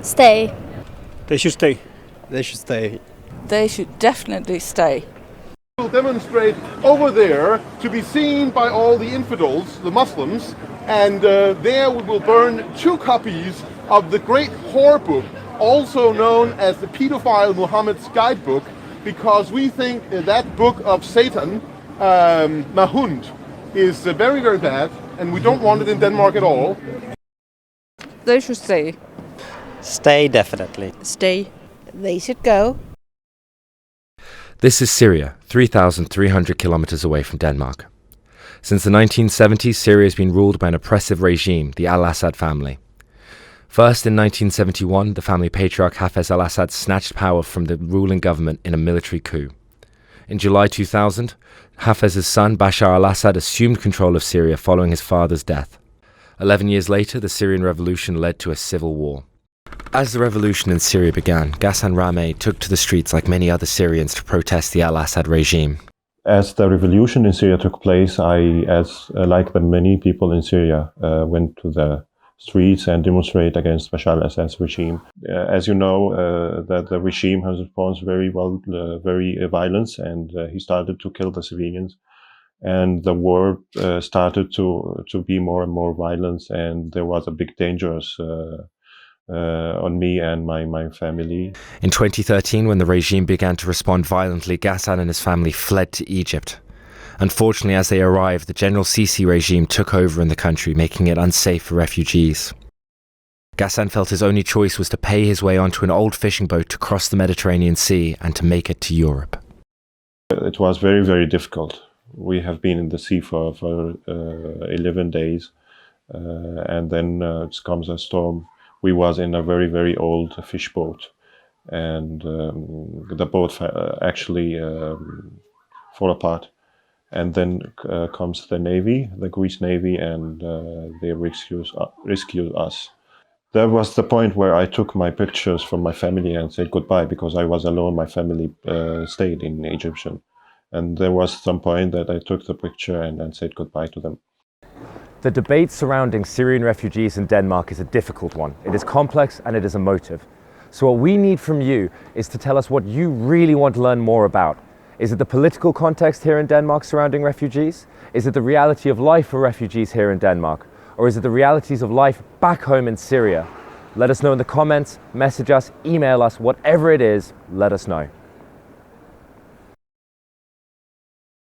Stay. They should stay. They should stay. They should definitely stay. We'll demonstrate over there to be seen by all the infidels, the Muslims, and there we will burn 2 copies of the great whore book, also known as the pedophile Muhammad's guidebook, because we think that book of Satan, Mahund, is very, very bad, and we don't want it in Denmark at all. They should stay. Stay, definitely. Stay. They should go. This is Syria, 3,300 kilometers away from Denmark. Since the 1970s, Syria has been ruled by an oppressive regime, the al-Assad family. First, in 1971, the family patriarch Hafez al-Assad snatched power from the ruling government in a military coup. In July 2000, Hafez's son Bashar al-Assad assumed control of Syria following his father's death. 11 years later, the Syrian revolution led to a civil war. As the revolution in Syria began, Ghassan Rameh took to the streets like many other Syrians to protest the al-Assad regime. As the revolution in Syria took place, like the many people in Syria, went to the streets and demonstrate against Bashar al-Assad's regime. As you know, that the regime has responded very well, very violence, and he started to kill the civilians. And the war started to be more and more violence, and there was a big danger on me and my family. In 2013, when the regime began to respond violently, Ghassan and his family fled to Egypt. Unfortunately, as they arrived, the General Sisi regime took over in the country, making it unsafe for refugees. Ghassan felt his only choice was to pay his way onto an old fishing boat to cross the Mediterranean Sea and to make it to Europe. It was very, very difficult. We have been in the sea for 11 days, and then comes a storm. We was in a very, very old fish boat, and the boat actually fall apart. And then comes the Navy, the Greek Navy, and they rescued us. That was the point where I took my pictures from my family and said goodbye, because I was alone. My family stayed in Egyptian. And there was some point that I took the picture and said goodbye to them. The debate surrounding Syrian refugees in Denmark is a difficult one. It is complex and it is emotive. So what we need from you is to tell us what you really want to learn more about. Is it the political context here in Denmark surrounding refugees? Is it the reality of life for refugees here in Denmark? Or is it the realities of life back home in Syria? Let us know in the comments, message us, email us, whatever it is, let us know.